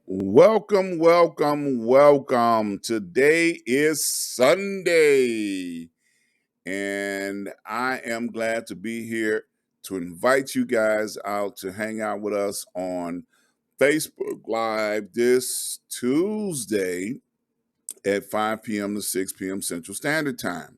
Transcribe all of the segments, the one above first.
Welcome, welcome, welcome. Today is Sunday, and I am glad to be here to invite you guys out to hang out with us on Facebook Live this Tuesday at 5 p.m. to 6 p.m. Central Standard Time.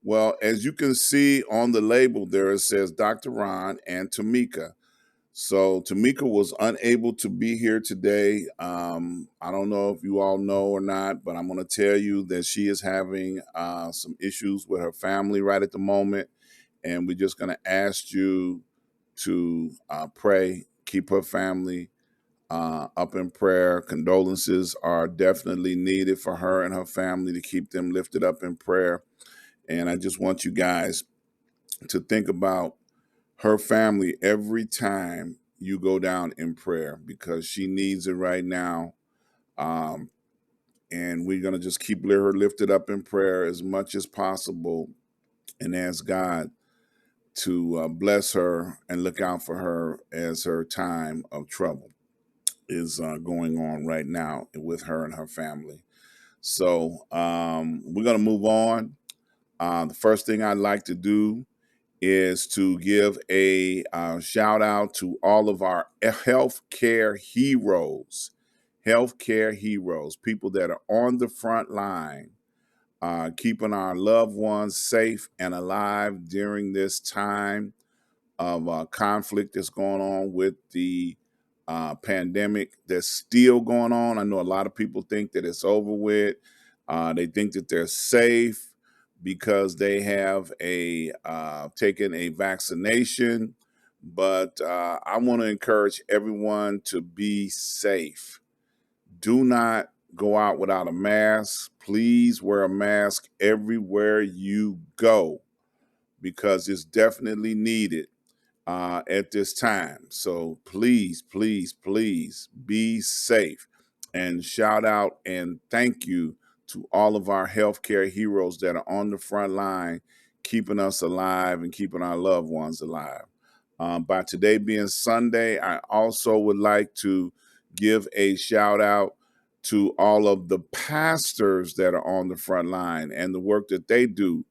Well, as you can see on the label there, it says Dr. Ron and Tamika. So Tamika was unable to be here today. I don't know if you all know or not, but I'm going to tell you that she is having some issues with her family right at the moment. And we're just going to ask you to pray, keep her family up in prayer. Condolences are definitely needed for her and her family to keep them lifted up in prayer. And I just want you guys to think about her family every time you go down in prayer because she needs it right now. Um, and we're going to just keep her lifted up in prayer as much as possible and ask God to bless her and look out for her as her time of trouble is going on right now with her and her family. So we're going to move on. The first thing I'd like to do is to give a shout out to all of our healthcare heroes, people that are on the front line, keeping our loved ones safe and alive during this time of conflict that's going on with the pandemic that's still going on. I know a lot of people think that it's over with. They think that they're safe because they have taken a vaccination. But I want to encourage everyone to be safe. Do not go out without a mask. Please wear a mask everywhere you go because it's definitely needed at this time. So please, please, please be safe and shout out and thank you to all of our healthcare heroes that are on the front line, keeping us alive and keeping our loved ones alive. By today being Sunday, I also would like to give a shout out to all of the pastors that are on the front line and the work that they do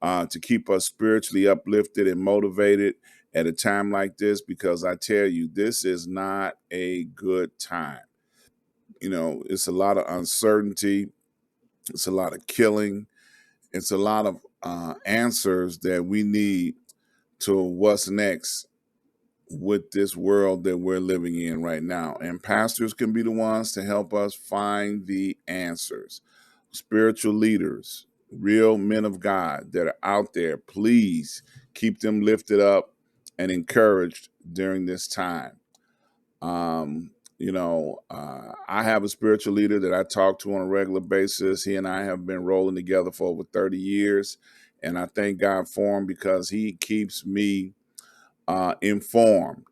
to keep us spiritually uplifted and motivated at a time like this, because I tell you, this is not a good time. You know, it's a lot of uncertainty, it's a lot of killing, it's a lot of answers that we need to what's next with this world that we're living in right now. And pastors can be the ones to help us find the answers. Spiritual leaders, real men of God that are out there, please keep them lifted up and encouraged during this time. I have a spiritual leader that I talk to on a regular basis. He and I have been rolling together for over 30 years. And I thank God for him because he keeps me informed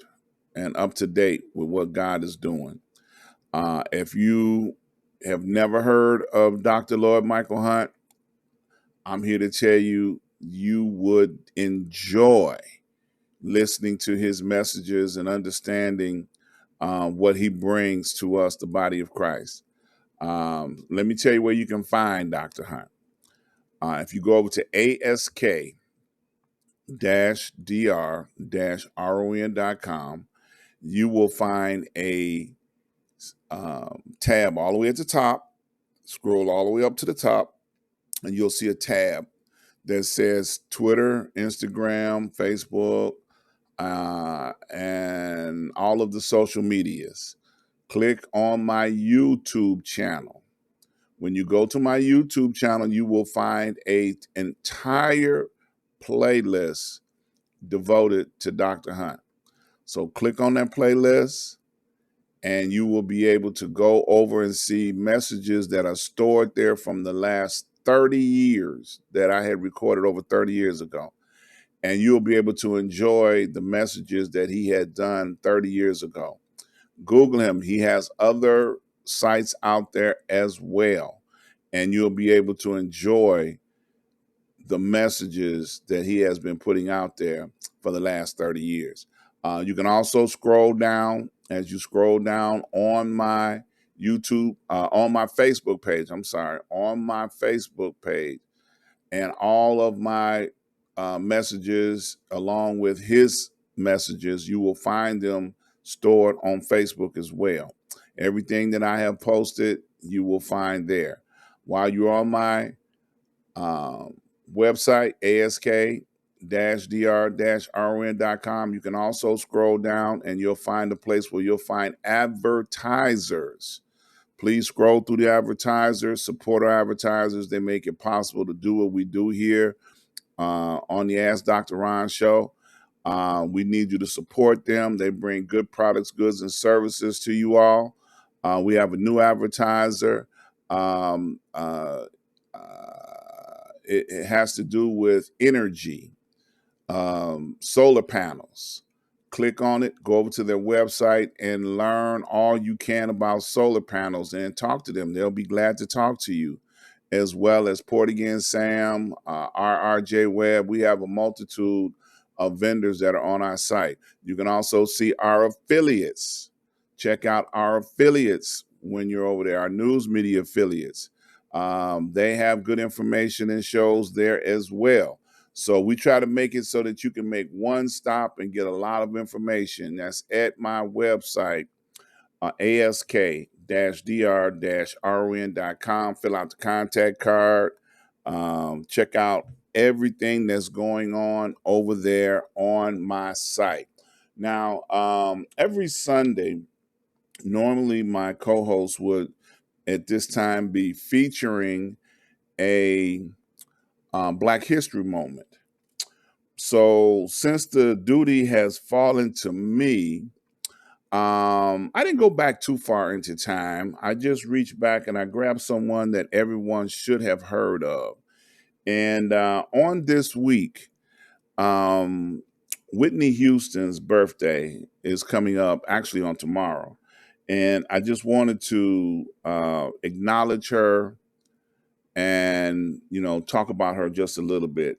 and up to date with what God is doing. If you have never heard of Dr. Lloyd Michael Hunt, I'm here to tell you, you would enjoy listening to his messages and understanding what he brings to us, the body of Christ. Let me tell you where you can find Dr. Hunt. If you go over to ask-dr-ron.com, you will find a tab all the way at the top. Scroll all the way up to the top, and you'll see a tab that says Twitter, Instagram, Facebook, and all of the social medias. Click on my YouTube channel. When you go to my YouTube channel, you will find an entire playlist devoted to Dr. Hunt. So click on that playlist and you will be able to go over and see messages that are stored there from the last 30 years that I had recorded over 30 years ago. And you'll be able to enjoy the messages that he had done 30 years ago. Google him. He has other sites out there as well. And you'll be able to enjoy the messages that he has been putting out there for the last 30 years. You can also scroll down as you scroll down on my on my Facebook page, on my Facebook page, and all of my messages along with his messages, you will find them stored on Facebook as well. Everything that I have posted, you will find there. While you're on my um, website, ask-dr-ron.com, you can also scroll down and you'll find a place where you'll find advertisers. Please scroll through the advertisers, support our advertisers. They make it possible to do what we do here on the Ask Dr. Ron show. We need you to support them. They bring good products, goods, and services to you all. We have a new advertiser. Um, uh, it has to do with energy, solar panels. Click on it, go over to their website, and learn all you can about solar panels and talk to them. They'll be glad to talk to you, as well as Portigan Sam, RRJ Webb. We have a multitude of vendors that are on our site. You can also see our affiliates. Check out our affiliates when you're over there, our news media affiliates. They have good information and shows there as well. So we try to make it so that you can make one stop and get a lot of information. That's at my website, ask-dr-ron.com. Fill out the contact card. Check out everything that's going on over there on my site. Now, every Sunday, normally my co-host would at this time be featuring a Black History moment. So since the duty has fallen to me, I didn't go back too far into time. I just reached back and I grabbed someone that everyone should have heard of. And on this week, um, Whitney Houston's birthday is coming up, actually on tomorrow. And I just wanted to acknowledge her and, talk about her just a little bit.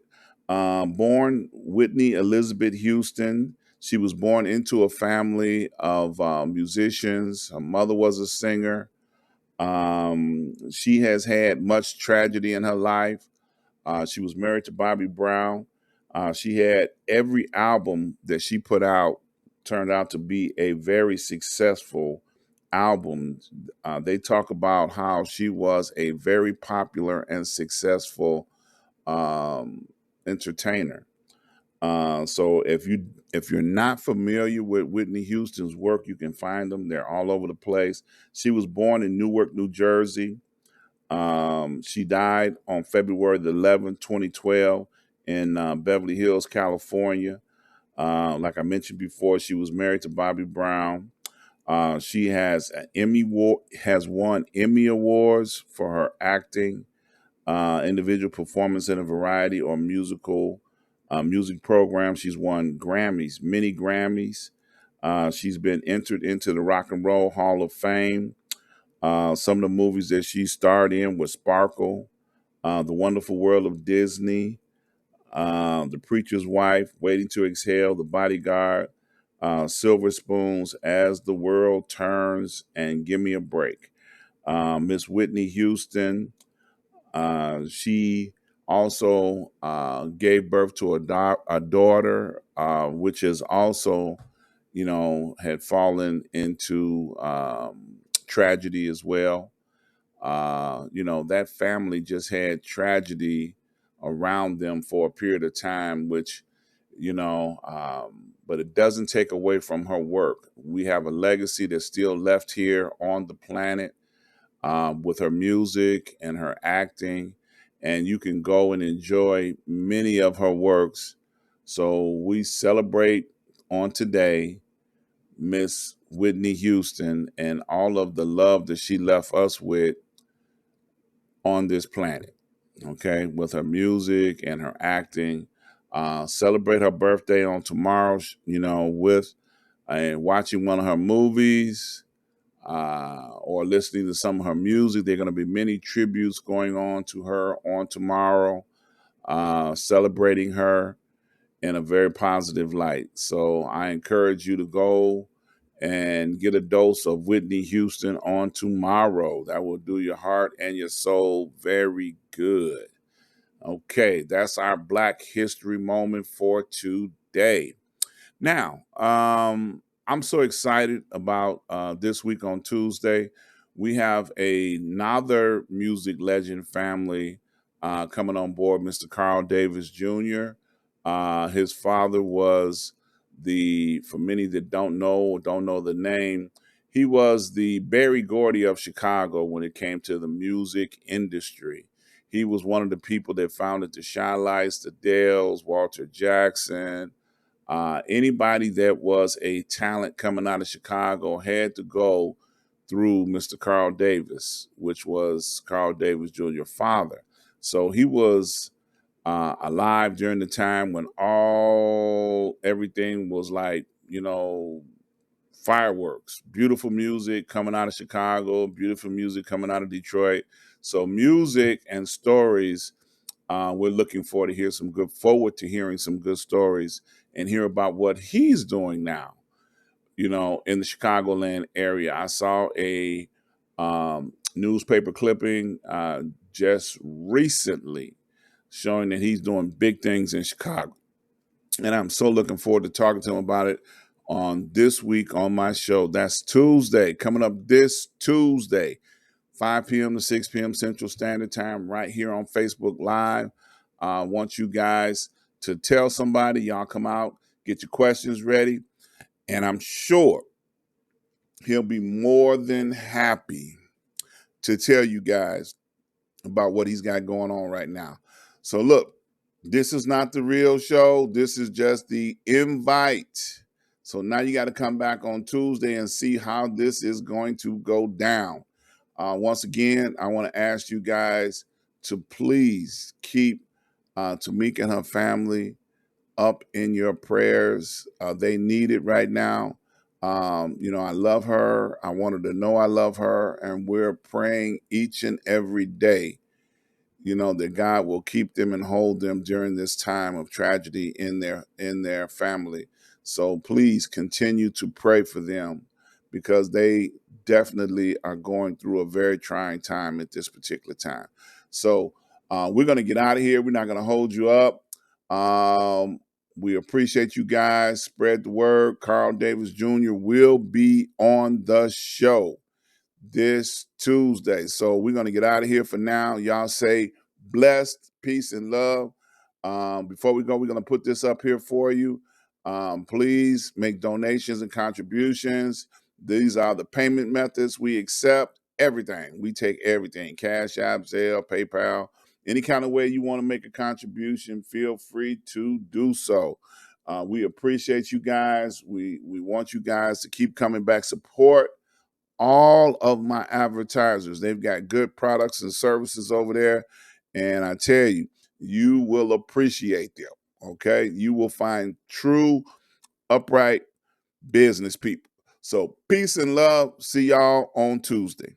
Born Whitney Elizabeth Houston. She was born into a family of musicians. Her mother was a singer. She has had much tragedy in her life. She was married to Bobby Brown. She had every album that she put out turned out to be a very successful album. They talk about how she was a very popular and successful entertainer. So if you're not familiar with Whitney Houston's work, you can find them. They're all over the place. She was born in Newark, New Jersey. She died on February the 11th, 2012 in Beverly Hills, California. Like I mentioned before, she was married to Bobby Brown. She has won Emmy Awards for her acting, individual performance in a variety or music program. She's won Grammys, many Grammys. She's been entered into the Rock and Roll Hall of Fame. Some of the movies that she starred in were Sparkle, The Wonderful World of Disney, The Preacher's Wife, Waiting to Exhale, The Bodyguard, Silver Spoons, As the World Turns, and Give Me a Break. Miss Whitney Houston, she also gave birth to a daughter, which is also, had fallen into tragedy as well. That family just had tragedy around them for a period of time, which, but it doesn't take away from her work. We have a legacy that's still left here on the planet with her music and her acting, and you can go and enjoy many of her works. So we celebrate on today Miss Whitney Houston and all of the love that she left us with on this planet, okay, with her music and her acting. Celebrate her birthday on tomorrow, with watching one of her movies or listening to some of her music. There are going to be many tributes going on to her on tomorrow, celebrating her in a very positive light. So I encourage you to go and get a dose of Whitney Houston on tomorrow. That will do your heart and your soul very good. Okay, that's our Black History moment for today. Now, I'm so excited about this week on Tuesday. We have another music legend family coming on board, Mr. Carl Davis Jr. His father was for many that don't know the name, he was the Berry Gordy of Chicago when it came to the music industry. He was one of the people that founded the Shy-Lights, the Dells, Walter Jackson. Anybody that was a talent coming out of Chicago had to go through Mr. Carl Davis, which was Carl Davis Jr. father. So he was alive during the time when everything was like, fireworks, beautiful music coming out of Chicago, beautiful music coming out of Detroit. So music and stories, we're looking forward to hearing some good stories and hear about what he's doing now, in the Chicagoland area. I saw a newspaper clipping just recently showing that he's doing big things in Chicago. And I'm so looking forward to talking to him about it on this week on my show. That's Tuesday, coming up this Tuesday, 5 p.m. to 6 p.m. Central Standard Time, right here on Facebook Live. I want you guys to tell somebody, y'all come out, get your questions ready, and I'm sure he'll be more than happy to tell you guys about what he's got going on right now. So look, this is not the real show. This is just the invite. So now you got to come back on Tuesday and see how this is going to go down. Once again, I want to ask you guys to please keep Tamika and her family up in your prayers. They need it right now. I love her. I want her to know I love her. And we're praying each and every day, that God will keep them and hold them during this time of tragedy in their family. So please continue to pray for them because they definitely are going through a very trying time at this particular time. So we're going to get out of here. We're not going to hold you up. We appreciate you guys. Spread the word. Carl Davis Jr. will be on the show this Tuesday. So we're going to get out of here for now. Y'all say blessed, peace, and love. Before we go, we're going to put this up here for you. Please make donations and contributions. These are the payment methods we accept. Everything. We take everything. Cash App, Zelle, PayPal. Any kind of way you want to make a contribution, feel free to do so. We appreciate you guys. We want you guys to keep coming back. Support all of my advertisers. They've got good products and services over there. And I tell you, you will appreciate them. Okay. You will find true, upright business people. So peace and love. See y'all on Tuesday.